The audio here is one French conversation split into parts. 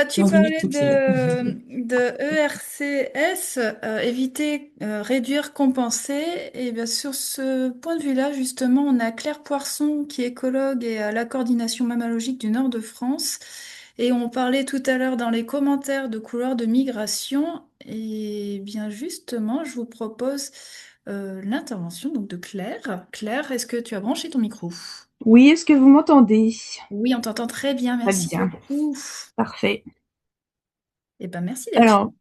Tu dans une île parlais toute seule. de ERCS, éviter, réduire, compenser. Et bien, sur ce point de vue-là, justement, on a Claire Poisson, qui est écologue et à la coordination mammalogique du Nord de France. Et on parlait tout à l'heure dans les commentaires de couloirs de migration. Et bien, justement, je vous propose l'intervention donc de Claire. Claire, est-ce que tu as branché ton micro? Oui, est-ce que vous m'entendez? Oui, on t'entend très bien, Très merci bien, beaucoup. parfait. Et ben, merci d'être là. Alors,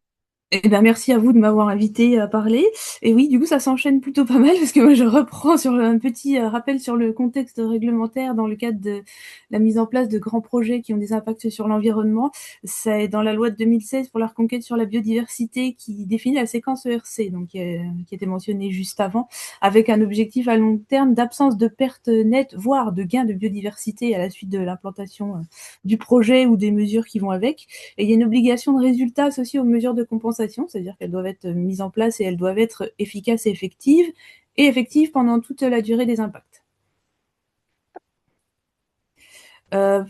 eh ben, merci à vous de m'avoir invité à parler. Et oui, du coup, ça s'enchaîne plutôt pas mal parce que moi, je reprends sur un petit rappel sur le contexte réglementaire dans le cadre de la mise en place de grands projets qui ont des impacts sur l'environnement. C'est dans la loi de 2016 pour la reconquête sur la biodiversité qui définit la séquence ERC, donc qui était mentionnée juste avant, avec un objectif à long terme d'absence de perte nette, voire de gain de biodiversité à la suite de l'implantation du projet ou des mesures qui vont avec. Et il y a une obligation de résultat associée aux mesures de compensation, c'est-à-dire qu'elles doivent être mises en place et elles doivent être efficaces et effectives pendant toute la durée des impacts.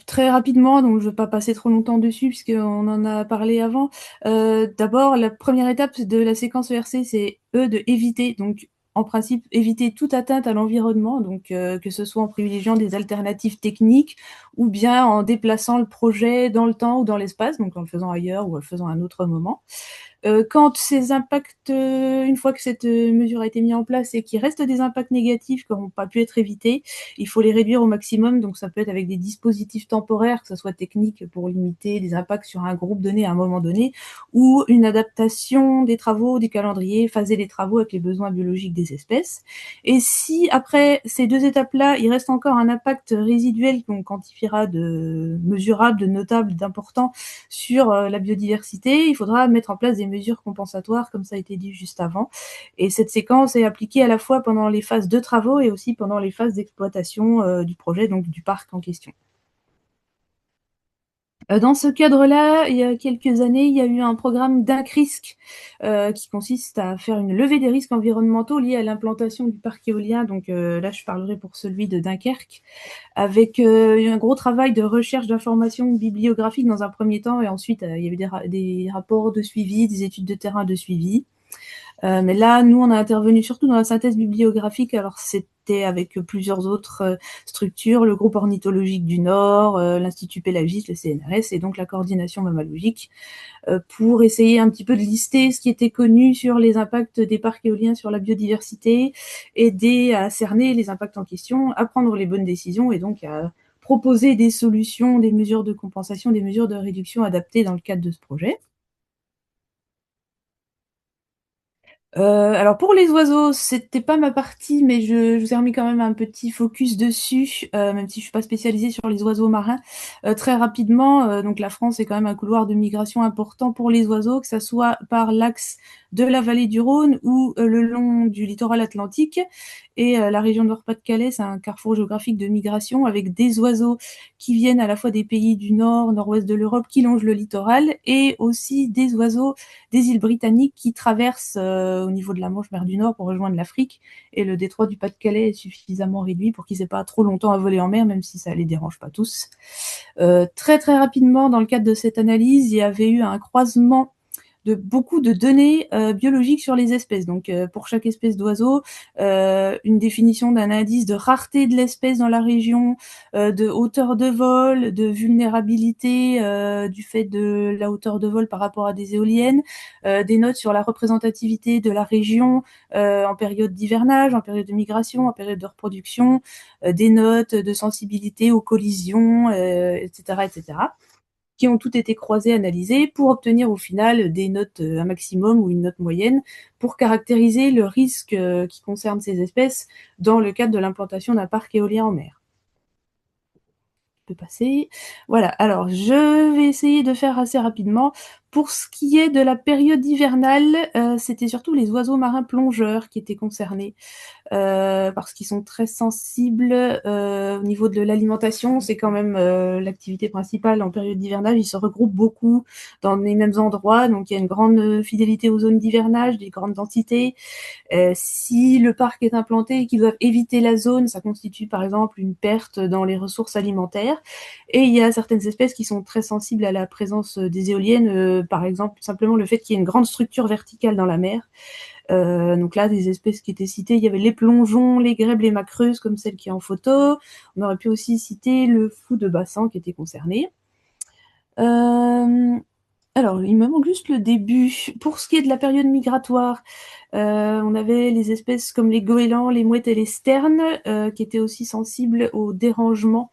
Très rapidement, donc je ne vais pas passer trop longtemps dessus puisqu'on en a parlé avant. D'abord, la première étape de la séquence ERC, c'est de éviter, donc en principe, éviter toute atteinte à l'environnement, donc que ce soit en privilégiant des alternatives techniques ou bien en déplaçant le projet dans le temps ou dans l'espace, donc en le faisant ailleurs ou en le faisant à un autre moment. Quand ces impacts, une fois que cette mesure a été mise en place et qu'il reste des impacts négatifs qui n'ont pas pu être évités, il faut les réduire au maximum. Donc ça peut être avec des dispositifs temporaires, que ce soit technique pour limiter les impacts sur un groupe donné à un moment donné, ou une adaptation des travaux, du calendrier, phaser les travaux avec les besoins biologiques des espèces. Et si après ces deux étapes-là, il reste encore un impact résiduel qu'on quantifiera de mesurable, de notable, d'important sur la biodiversité, il faudra mettre en place des mesures compensatoires, comme ça a été dit juste avant. Et cette séquence est appliquée à la fois pendant les phases de travaux et aussi pendant les phases d'exploitation du projet, donc du parc en question. Dans ce cadre-là, il y a quelques années, il y a eu un programme d'INCRISC qui consiste à faire une levée des risques environnementaux liés à l'implantation du parc éolien. Donc là, je parlerai pour celui de Dunkerque, avec un gros travail de recherche d'informations bibliographiques dans un premier temps, et ensuite il y avait des rapports de suivi, des études de terrain de suivi. Mais là, nous, on a intervenu surtout dans la synthèse bibliographique. Alors, c'était avec plusieurs autres structures, le groupe ornithologique du Nord, l'Institut Pélagiste, le CNRS, et donc la coordination mammalogique, pour essayer un petit peu de lister ce qui était connu sur les impacts des parcs éoliens sur la biodiversité, aider à cerner les impacts en question, à prendre les bonnes décisions et donc à proposer des solutions, des mesures de compensation, des mesures de réduction adaptées dans le cadre de ce projet. Alors pour les oiseaux, c'était pas ma partie, mais je vous ai remis quand même un petit focus dessus, même si je suis pas spécialisée sur les oiseaux marins. Très rapidement, donc la France est quand même un couloir de migration important pour les oiseaux, que ça soit par l'axe de la vallée du Rhône ou le long du littoral atlantique. Et la région Nord-Pas-de-Calais, c'est un carrefour géographique de migration avec des oiseaux qui viennent à la fois des pays du nord, nord-ouest de l'Europe, qui longent le littoral, et aussi des oiseaux des îles britanniques qui traversent au niveau de la Manche mer du Nord pour rejoindre l'Afrique. Et le détroit du Pas-de-Calais est suffisamment réduit pour qu'ils n'aient pas trop longtemps à voler en mer, même si ça ne les dérange pas tous. Très très rapidement, dans le cadre de cette analyse, il y avait eu un croisement de beaucoup de données biologiques sur les espèces. Donc, pour chaque espèce d'oiseau, une définition d'un indice de rareté de l'espèce dans la région, de hauteur de vol, de vulnérabilité du fait de la hauteur de vol par rapport à des éoliennes, des notes sur la représentativité de la région en période d'hivernage, en période de migration, en période de reproduction, des notes de sensibilité aux collisions, etc., etc., qui ont toutes été croisées, analysées, pour obtenir au final des notes, un maximum ou une note moyenne, pour caractériser le risque qui concerne ces espèces dans le cadre de l'implantation d'un parc éolien en mer. Je peux passer. Voilà, alors je vais essayer de faire assez rapidement Pour ce qui est de la période hivernale, c'était surtout les oiseaux marins plongeurs qui étaient concernés. Parce qu'ils sont très sensibles au niveau de l'alimentation. C'est quand même l'activité principale en période d'hivernage. Ils se regroupent beaucoup dans les mêmes endroits, donc il y a une grande fidélité aux zones d'hivernage, des grandes densités. Si le parc est implanté et qu'ils doivent éviter la zone, ça constitue par exemple une perte dans les ressources alimentaires. Et il y a certaines espèces qui sont très sensibles à la présence des éoliennes, par exemple simplement le fait qu'il y ait une grande structure verticale dans la mer. Donc là, des espèces qui étaient citées, il y avait les plongeons, les grèbes, les macreuses, comme celle qui est en photo. On aurait pu aussi citer le fou de bassin qui était concerné. Alors, il me manque juste le début. Pour ce qui est de la période migratoire, on avait les espèces comme les goélands, les mouettes et les sternes, qui étaient aussi sensibles aux dérangements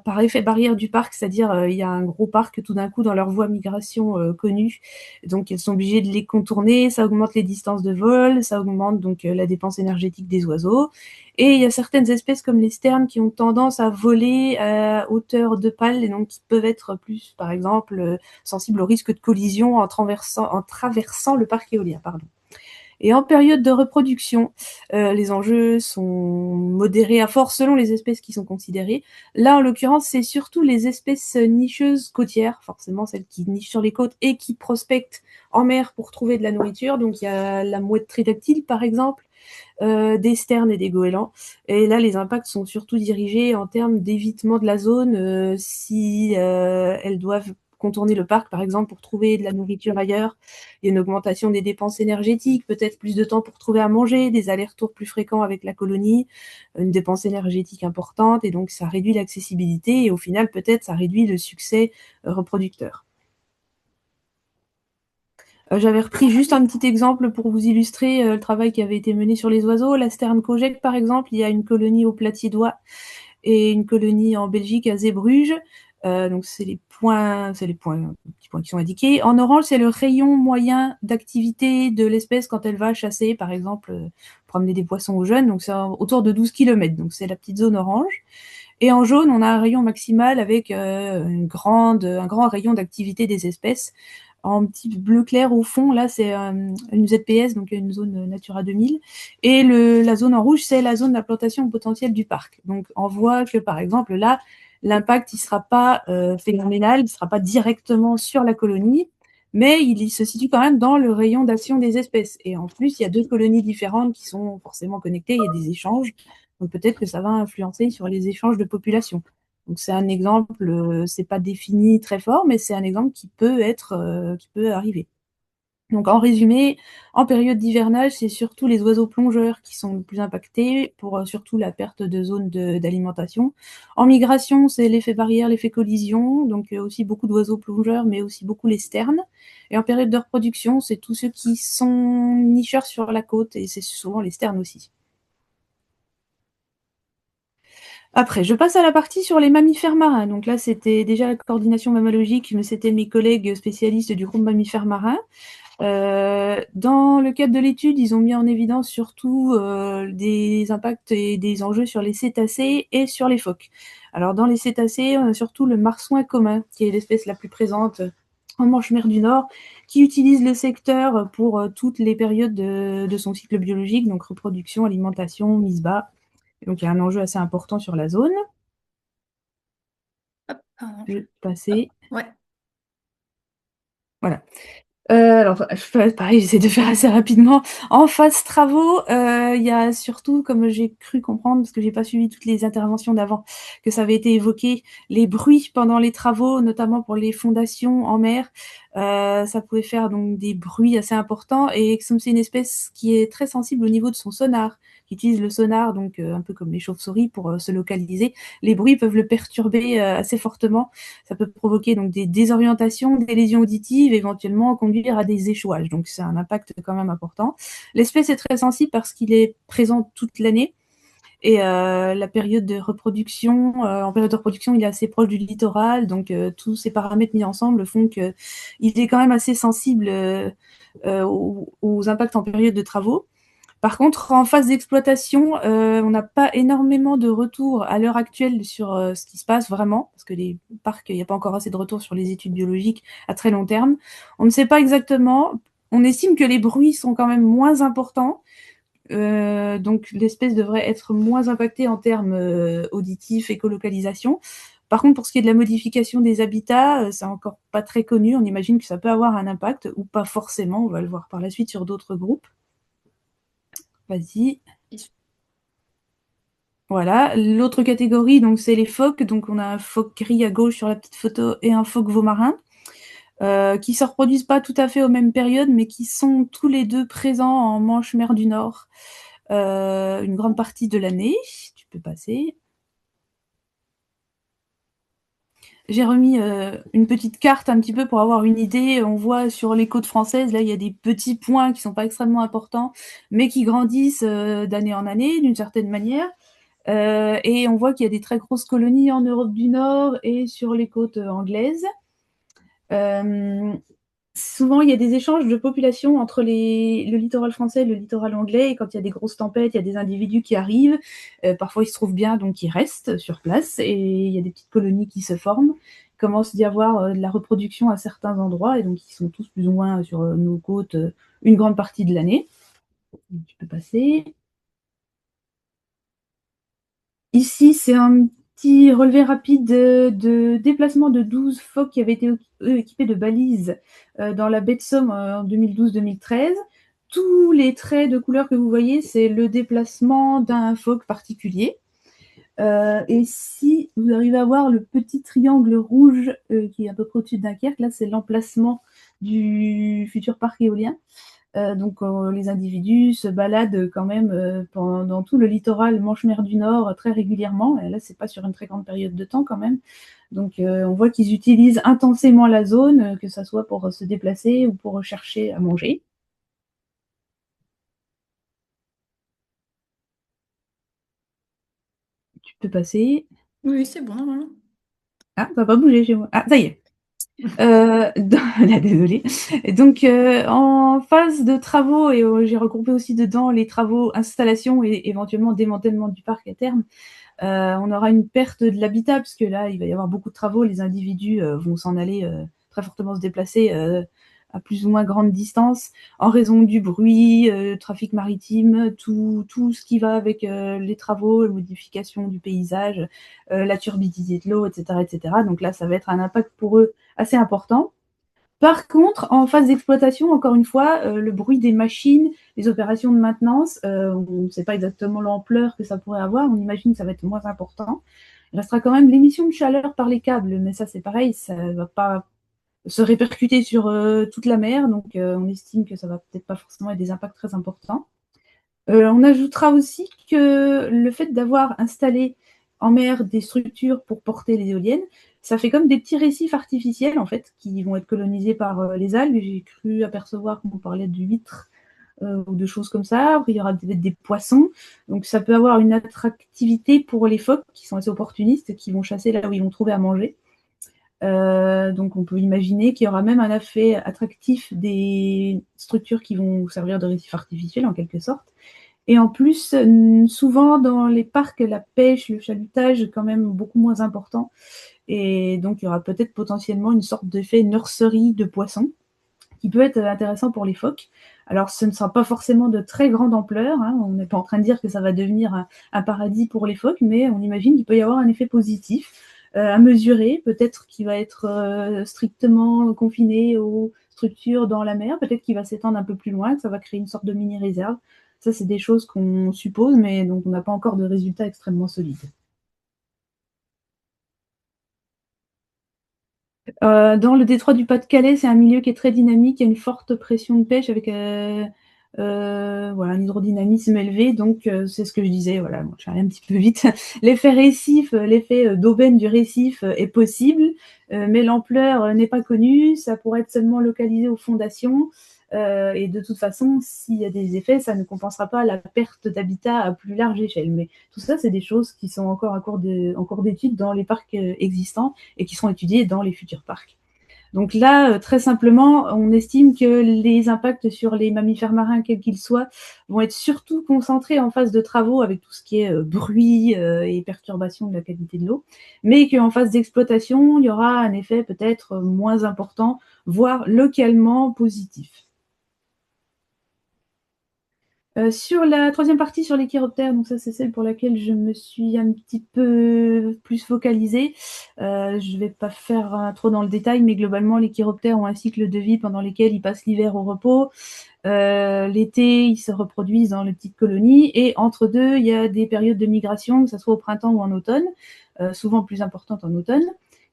par effet barrière du parc, c'est-à-dire il y a un gros parc tout d'un coup dans leur voie migration connue, donc elles sont obligées de les contourner, ça augmente les distances de vol, ça augmente donc la dépense énergétique des oiseaux, et il y a certaines espèces comme les sternes qui ont tendance à voler à hauteur de pales, et donc qui peuvent être plus, par exemple, sensibles au risque de collision en traversant le parc éolien, pardon. Et en période de reproduction, les enjeux sont modérés à fort selon les espèces qui sont considérées. Là, en l'occurrence, c'est surtout les espèces nicheuses côtières, forcément celles qui nichent sur les côtes et qui prospectent en mer pour trouver de la nourriture. Donc il y a la mouette tridactyle, par exemple, des sternes et des goélands. Et là, les impacts sont surtout dirigés en termes d'évitement de la zone, si elles doivent contourner le parc, par exemple, pour trouver de la nourriture ailleurs. Il y a une augmentation des dépenses énergétiques, peut-être plus de temps pour trouver à manger, des allers-retours plus fréquents avec la colonie, une dépense énergétique importante, et donc ça réduit l'accessibilité, et au final, peut-être, ça réduit le succès reproducteur. J'avais repris juste un petit exemple pour vous illustrer le travail qui avait été mené sur les oiseaux. La sterne Kojek, par exemple, il y a une colonie au Platier d'Oie et une colonie en Belgique à Zeebrugge. Donc c'est les petits points qui sont indiqués. En orange, c'est le rayon moyen d'activité de l'espèce quand elle va chasser, par exemple, promener des poissons aux jeunes. Donc c'est autour de 12 km. Donc c'est la petite zone orange. Et en jaune, on a un rayon maximal avec un grand rayon d'activité des espèces. En petit bleu clair au fond, là, c'est une ZPS, donc une zone Natura 2000. Et la zone en rouge, c'est la zone d'implantation potentielle du parc. Donc, on voit que, par exemple, là, l'impact, il sera pas phénoménal, il sera pas directement sur la colonie, mais il se situe quand même dans le rayon d'action des espèces. Et en plus, il y a deux colonies différentes qui sont forcément connectées, il y a des échanges. Donc, peut-être que ça va influencer sur les échanges de population. Donc c'est un exemple, c'est pas défini très fort, mais c'est un exemple qui peut arriver. Donc en résumé, en période d'hivernage, c'est surtout les oiseaux plongeurs qui sont le plus impactés pour surtout la perte de zones d'alimentation. En migration, c'est l'effet barrière, l'effet collision, donc aussi beaucoup d'oiseaux plongeurs, mais aussi beaucoup les sternes. Et en période de reproduction, c'est tous ceux qui sont nicheurs sur la côte, et c'est souvent les sternes aussi. Après, je passe à la partie sur les mammifères marins. Donc là, c'était déjà la coordination mammalogique, mais c'était mes collègues spécialistes du groupe mammifères marins. Dans le cadre de l'étude, ils ont mis en évidence surtout des impacts et des enjeux sur les cétacés et sur les phoques. Alors dans les cétacés, on a surtout le marsouin commun, qui est l'espèce la plus présente en Manche-Mer du Nord, qui utilise le secteur pour toutes les périodes de son cycle biologique, donc reproduction, alimentation, mise bas. Donc il y a un enjeu assez important sur la zone. Hop, pardon. Je vais Hop, passer. ouais. Voilà. Alors, pareil, j'essaie de faire assez rapidement. En phase travaux, il y a surtout, comme j'ai cru comprendre, parce que j'ai pas suivi toutes les interventions d'avant, que ça avait été évoqué, les bruits pendant les travaux, notamment pour les fondations en mer. Ça pouvait faire donc des bruits assez importants, et comme c'est une espèce qui est très sensible au niveau de son sonar, qui utilise le sonar, donc un peu comme les chauves-souris, pour se localiser, les bruits peuvent le perturber assez fortement. Ça peut provoquer donc des désorientations, des lésions auditives, éventuellement conduire à des échouages. Donc c'est un impact quand même important. L'espèce est très sensible parce qu'il est présent toute l'année. Et la période de reproduction, en période de reproduction, il est assez proche du littoral, donc tous ces paramètres mis ensemble font que il est quand même assez sensible aux impacts en période de travaux. Par contre, en phase d'exploitation, on n'a pas énormément de retours à l'heure actuelle sur ce qui se passe vraiment, parce que les parcs, il n'y a pas encore assez de retours sur les études biologiques à très long terme. On ne sait pas exactement. On estime que les bruits sont quand même moins importants, donc l'espèce devrait être moins impactée en termes auditifs, écolocalisation. Par contre, pour ce qui est de la modification des habitats, c'est encore pas très connu. On imagine que ça peut avoir un impact, ou pas forcément. On va le voir par la suite sur d'autres groupes. Vas-y. Voilà. L'autre catégorie, donc, c'est les phoques. Donc, on a un phoque gris à gauche sur la petite photo et un phoque veau marin, qui ne se reproduisent pas tout à fait aux mêmes périodes, mais qui sont tous les deux présents en Manche mer du Nord une grande partie de l'année. Tu peux passer. J'ai remis une petite carte un petit peu pour avoir une idée. On voit sur les côtes françaises, là, il y a des petits points qui ne sont pas extrêmement importants, mais qui grandissent d'année en année, d'une certaine manière. Et on voit qu'il y a des très grosses colonies en Europe du Nord et sur les côtes anglaises. Euh, Souvent, il y a des échanges de population entre le littoral français et le littoral anglais. Et quand il y a des grosses tempêtes, il y a des individus qui arrivent. Parfois, ils se trouvent bien, donc ils restent sur place. Et il y a des petites colonies qui se forment. Il commence d'y avoir de la reproduction à certains endroits. Et donc, ils sont tous plus ou moins sur nos côtes une grande partie de l'année. Tu peux passer. Ici, c'est un petit relevé rapide de déplacement de 12 phoques qui avaient été équipés de balises dans la baie de Somme en 2012-2013. Tous les traits de couleur que vous voyez, c'est le déplacement d'un phoque particulier. Et si vous arrivez à voir le petit triangle rouge qui est à peu près au-dessus de Dunkerque, là, c'est l'emplacement du futur parc éolien. Donc les individus se baladent quand même dans tout le littoral Manche-Mer du Nord très régulièrement. Et là, c'est pas sur une très grande période de temps quand même. Donc on voit qu'ils utilisent intensément la zone, que ce soit pour se déplacer ou pour chercher à manger. Tu peux passer. Oui, c'est bon, normalement. Ah, ça va pas bouger chez moi. Ah, ça y est. Là, désolée. Et donc, en phase de travaux, et j'ai regroupé aussi dedans les travaux installation et éventuellement démantèlement du parc à terme, on aura une perte de l'habitat, puisque là, il va y avoir beaucoup de travaux. Les individus vont s'en aller très fortement se déplacer à plus ou moins grande distance en raison du bruit, trafic maritime, tout ce qui va avec les travaux, la modification du paysage, la turbidité de l'eau, etc., etc. Donc là, ça va être un impact pour eux assez important. Par contre, en phase d'exploitation, encore une fois, le bruit des machines, les opérations de maintenance, on ne sait pas exactement l'ampleur que ça pourrait avoir, on imagine que ça va être moins important. Il restera quand même l'émission de chaleur par les câbles, mais ça c'est pareil, ça ne va pas se répercuter sur toute la mer, donc on estime que ça va peut-être pas forcément être des impacts très importants. On ajoutera aussi que le fait d'avoir installé en mer des structures pour porter les éoliennes, ça fait comme des petits récifs artificiels en fait, qui vont être colonisés par les algues. J'ai cru apercevoir qu'on parlait d'huîtres ou de choses comme ça. Après, il y aura peut-être des poissons. Donc ça peut avoir une attractivité pour les phoques qui sont assez opportunistes, qui vont chasser là où ils vont trouver à manger. Donc on peut imaginer qu'il y aura même un effet attractif des structures qui vont servir de récifs artificiels en quelque sorte. Et en plus, souvent dans les parcs, la pêche, le chalutage est quand même beaucoup moins important. Et donc, il y aura peut-être potentiellement une sorte d'effet nurserie de poissons qui peut être intéressant pour les phoques. Alors, ce ne sera pas forcément de très grande ampleur. Hein. On n'est pas en train de dire que ça va devenir un paradis pour les phoques, mais on imagine qu'il peut y avoir un effet positif à mesurer. Peut-être qu'il va être strictement confiné aux structures dans la mer. Peut-être qu'il va s'étendre un peu plus loin, que ça va créer une sorte de mini-réserve. Ça, c'est des choses qu'on suppose, mais donc on n'a pas encore de résultats extrêmement solides. Dans le détroit du Pas-de-Calais, c'est un milieu qui est très dynamique, il y a une forte pression de pêche avec voilà, un hydrodynamisme élevé, donc c'est ce que je disais, voilà, bon, je vais aller un petit peu vite. L'effet récif, l'effet d'aubaine du récif est possible, mais l'ampleur n'est pas connue, ça pourrait être seulement localisé aux fondations, et de toute façon, s'il y a des effets, ça ne compensera pas la perte d'habitat à plus large échelle. Mais tout ça, c'est des choses qui sont en cours d'étude dans les parcs existants et qui seront étudiés dans les futurs parcs. Donc là, très simplement, on estime que les impacts sur les mammifères marins, quels qu'ils soient, vont être surtout concentrés en phase de travaux avec tout ce qui est bruit et perturbation de la qualité de l'eau, mais qu'en phase d'exploitation, il y aura un effet peut-être moins important, voire localement positif. Sur la troisième partie, sur les chiroptères, donc ça c'est celle pour laquelle je me suis un petit peu plus focalisée. Je ne vais pas faire trop dans le détail, mais globalement, les chiroptères ont un cycle de vie pendant lequel ils passent l'hiver au repos. L'été, ils se reproduisent dans les petites colonies. Et entre deux, il y a des périodes de migration, que ce soit au printemps ou en automne, souvent plus importantes en automne.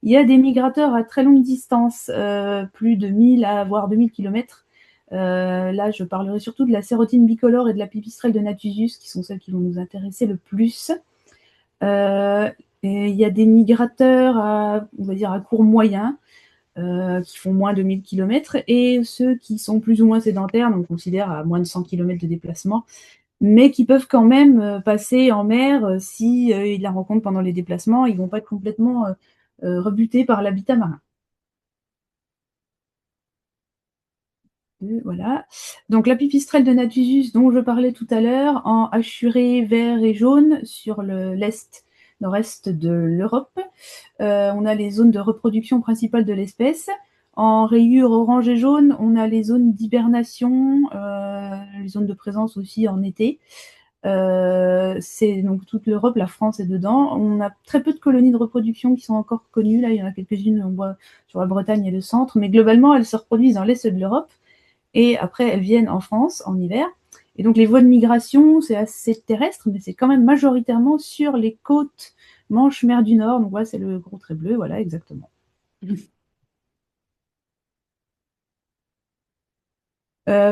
Il y a des migrateurs à très longue distance, plus de 1000 à voire 2000 km. Là, je parlerai surtout de la sérotine bicolore et de la pipistrelle de Nathusius, qui sont celles qui vont nous intéresser le plus. Et il y a des migrateurs on va dire, à court moyen, qui font moins de 1000 km, et ceux qui sont plus ou moins sédentaires, donc on considère à moins de 100 km de déplacement, mais qui peuvent quand même passer en mer si ils la rencontrent pendant les déplacements. Ils ne vont pas être complètement rebutés par l'habitat marin. Voilà. Donc la pipistrelle de Nathusius dont je parlais tout à l'heure, en hachuré vert et jaune sur l'est, nord-est de l'Europe. On a les zones de reproduction principales de l'espèce. En rayures orange et jaune, on a les zones d'hibernation, les zones de présence aussi en été. C'est donc toute l'Europe, la France est dedans. On a très peu de colonies de reproduction qui sont encore connues. Là, il y en a quelques-unes, on voit sur la Bretagne et le centre, mais globalement, elles se reproduisent dans l'est de l'Europe. Et après, elles viennent en France en hiver. Et donc, les voies de migration, c'est assez terrestre, mais c'est quand même majoritairement sur les côtes Manche, mer du Nord. Donc, voilà, c'est le gros trait bleu, voilà, exactement.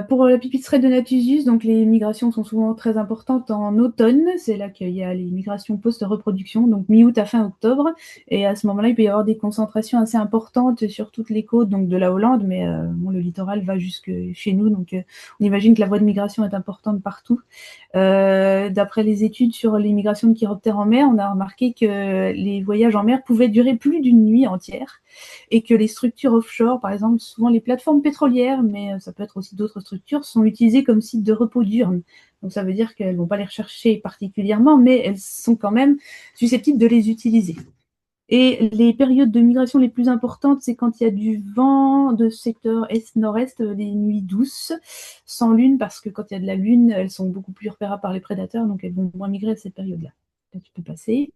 Pour la pipistrelle de Nathusius, donc les migrations sont souvent très importantes en automne. C'est là qu'il y a les migrations post-reproduction, donc mi-août à fin octobre. Et à ce moment-là, il peut y avoir des concentrations assez importantes sur toutes les côtes donc de la Hollande, mais bon, le littoral va jusque chez nous, donc on imagine que la voie de migration est importante partout. D'après les études sur les migrations de chiroptères en mer, on a remarqué que les voyages en mer pouvaient durer plus d'une nuit entière et que les structures offshore, par exemple, souvent les plateformes pétrolières, mais ça peut être aussi d'autres structures, sont utilisées comme sites de repos diurnes. Donc ça veut dire qu'elles ne vont pas les rechercher particulièrement, mais elles sont quand même susceptibles de les utiliser. Et les périodes de migration les plus importantes, c'est quand il y a du vent de secteur est-nord-est, les nuits douces, sans lune, parce que quand il y a de la lune, elles sont beaucoup plus repérables par les prédateurs, donc elles vont moins migrer à cette période-là. Là, tu peux passer.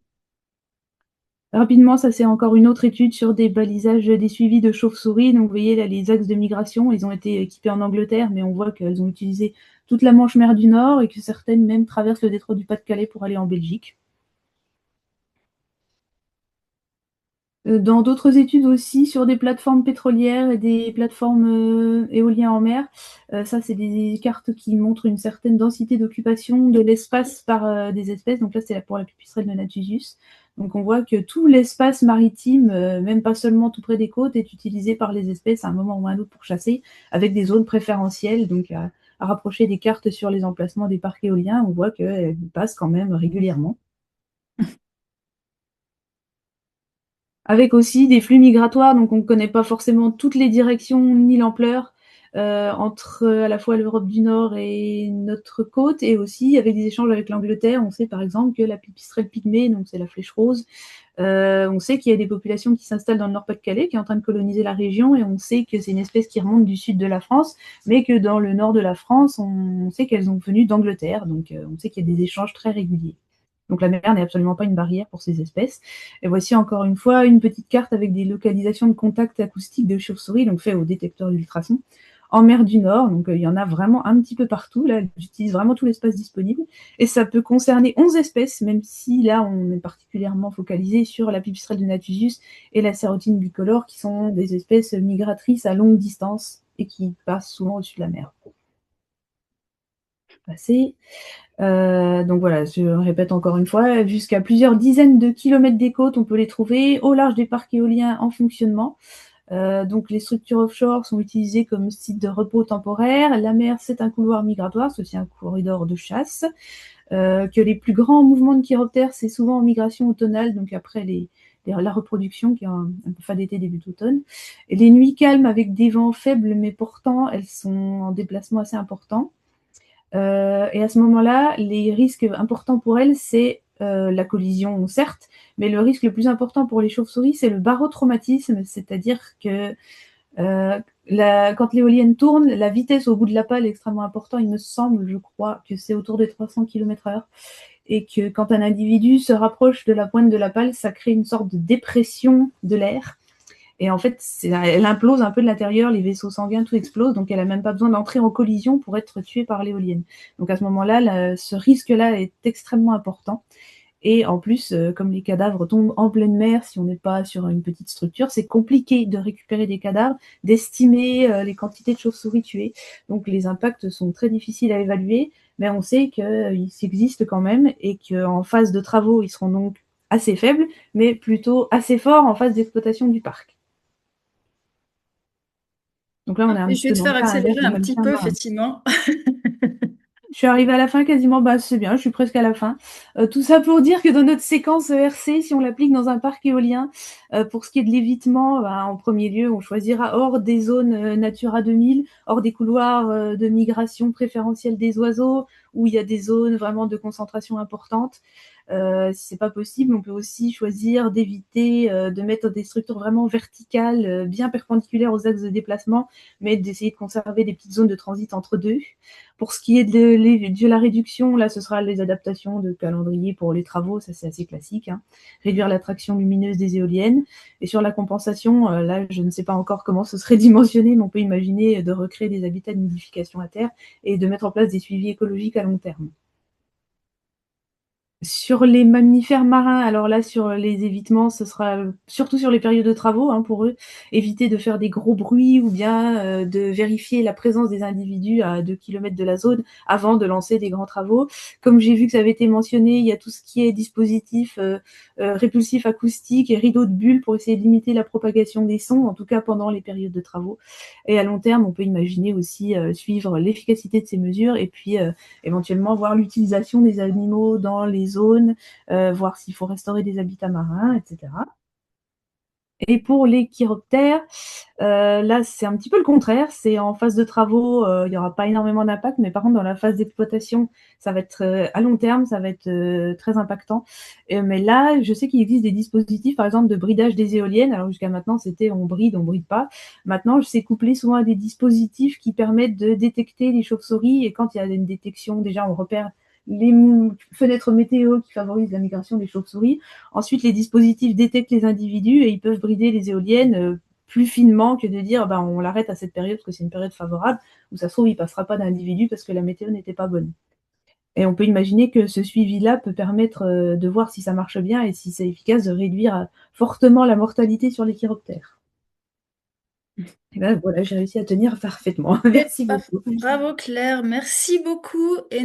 Rapidement, ça c'est encore une autre étude sur des balisages, des suivis de chauves-souris. Donc vous voyez là les axes de migration, ils ont été équipés en Angleterre, mais on voit qu'elles ont utilisé toute la Manche mer du Nord et que certaines même traversent le détroit du Pas-de-Calais pour aller en Belgique. Dans d'autres études aussi sur des plateformes pétrolières et des plateformes éoliennes en mer, ça c'est des cartes qui montrent une certaine densité d'occupation de l'espace par des espèces. Donc là c'est pour la pipistrelle de Nathusius. Donc on voit que tout l'espace maritime, même pas seulement tout près des côtes, est utilisé par les espèces à un moment ou à un autre pour chasser, avec des zones préférentielles. Donc à rapprocher des cartes sur les emplacements des parcs éoliens, on voit qu'elles passent quand même régulièrement. Avec aussi des flux migratoires, donc on ne connaît pas forcément toutes les directions ni l'ampleur entre à la fois l'Europe du Nord et notre côte, et aussi avec des échanges avec l'Angleterre. On sait par exemple que la pipistrelle pygmée, donc c'est la flèche rose, on sait qu'il y a des populations qui s'installent dans le Nord-Pas-de-Calais, qui est en train de coloniser la région, et on sait que c'est une espèce qui remonte du sud de la France, mais que dans le nord de la France, on sait qu'elles ont venu d'Angleterre, donc on sait qu'il y a des échanges très réguliers. Donc la mer n'est absolument pas une barrière pour ces espèces. Et voici encore une fois une petite carte avec des localisations de contact acoustique de chauves-souris, donc fait au détecteur d'ultrasons, en mer du Nord. Donc il y en a vraiment un petit peu partout. Là, j'utilise vraiment tout l'espace disponible. Et ça peut concerner 11 espèces, même si là, on est particulièrement focalisé sur la pipistrelle de Nathusius et la sérotine bicolore, qui sont des espèces migratrices à longue distance et qui passent souvent au-dessus de la mer. Passer. Donc voilà, je répète encore une fois, jusqu'à plusieurs dizaines de kilomètres des côtes, on peut les trouver au large des parcs éoliens en fonctionnement. Donc les structures offshore sont utilisées comme site de repos temporaire. La mer, c'est un couloir migratoire, c'est aussi un corridor de chasse. Que les plus grands mouvements de chiroptères, c'est souvent en migration automnale, donc après les la reproduction qui est un peu fin d'été, début d'automne. Et les nuits calmes avec des vents faibles, mais pourtant elles sont en déplacement assez important. Et à ce moment-là, les risques importants pour elles, c'est la collision, certes, mais le risque le plus important pour les chauves-souris, c'est le barotraumatisme, c'est-à-dire que quand l'éolienne tourne, la vitesse au bout de la pale est extrêmement importante. Il me semble, je crois, que c'est autour des 300 km/h. Et que quand un individu se rapproche de la pointe de la pale, ça crée une sorte de dépression de l'air. Et en fait, elle implose un peu de l'intérieur, les vaisseaux sanguins, tout explose, donc elle n'a même pas besoin d'entrer en collision pour être tuée par l'éolienne. Donc à ce moment-là, ce risque-là est extrêmement important. Et en plus, comme les cadavres tombent en pleine mer, si on n'est pas sur une petite structure, c'est compliqué de récupérer des cadavres, d'estimer les quantités de chauves-souris tuées. Donc les impacts sont très difficiles à évaluer, mais on sait qu'ils existent quand même et qu'en phase de travaux, ils seront donc assez faibles, mais plutôt assez forts en phase d'exploitation du parc. Donc là, on est un Et je petit vais peu te dans le faire cas inverse accélérer des un petit mammifères peu, marins. effectivement. Je suis arrivée à la fin quasiment, bah c'est bien, je suis presque à la fin. Tout ça pour dire que dans notre séquence ERC, si on l'applique dans un parc éolien, pour ce qui est de l'évitement, bah, en premier lieu, on choisira hors des zones Natura 2000, hors des couloirs de migration préférentielle des oiseaux, où il y a des zones vraiment de concentration importante. Si c'est pas possible, on peut aussi choisir d'éviter de mettre des structures vraiment verticales, bien perpendiculaires aux axes de déplacement, mais d'essayer de conserver des petites zones de transit entre deux. Pour ce qui est de la réduction, là, ce sera les adaptations de calendrier pour les travaux, ça c'est assez classique. Hein. Réduire l'attraction lumineuse des éoliennes. Et sur la compensation, là, je ne sais pas encore comment ce serait dimensionné, mais on peut imaginer de recréer des habitats de nidification à terre et de mettre en place des suivis écologiques à long terme. Sur les mammifères marins, alors là, sur les évitements, ce sera surtout sur les périodes de travaux, hein, pour eux, éviter de faire des gros bruits ou bien de vérifier la présence des individus à 2 km de la zone avant de lancer des grands travaux. Comme j'ai vu que ça avait été mentionné, il y a tout ce qui est dispositif répulsif acoustique et rideaux de bulles pour essayer de limiter la propagation des sons, en tout cas pendant les périodes de travaux. Et à long terme, on peut imaginer aussi suivre l'efficacité de ces mesures et puis éventuellement voir l'utilisation des animaux dans les zones, voir s'il faut restaurer des habitats marins, etc. Et pour les chiroptères, là, c'est un petit peu le contraire. C'est en phase de travaux, il n'y aura pas énormément d'impact, mais par contre, dans la phase d'exploitation, ça va être à long terme, ça va être très impactant. Mais là, je sais qu'il existe des dispositifs, par exemple, de bridage des éoliennes. Alors jusqu'à maintenant, c'était on bride pas. Maintenant, c'est couplé souvent à des dispositifs qui permettent de détecter les chauves-souris. Et quand il y a une détection, déjà, on repère les fenêtres météo qui favorisent la migration des chauves-souris. Ensuite, les dispositifs détectent les individus et ils peuvent brider les éoliennes plus finement que de dire bah, on l'arrête à cette période parce que c'est une période favorable, où ça se trouve, il ne passera pas d'individu parce que la météo n'était pas bonne. Et on peut imaginer que ce suivi-là peut permettre de voir si ça marche bien et si c'est efficace de réduire fortement la mortalité sur les chiroptères. Et là, voilà, j'ai réussi à tenir parfaitement. Et Merci beaucoup. bravo Claire, merci beaucoup. Et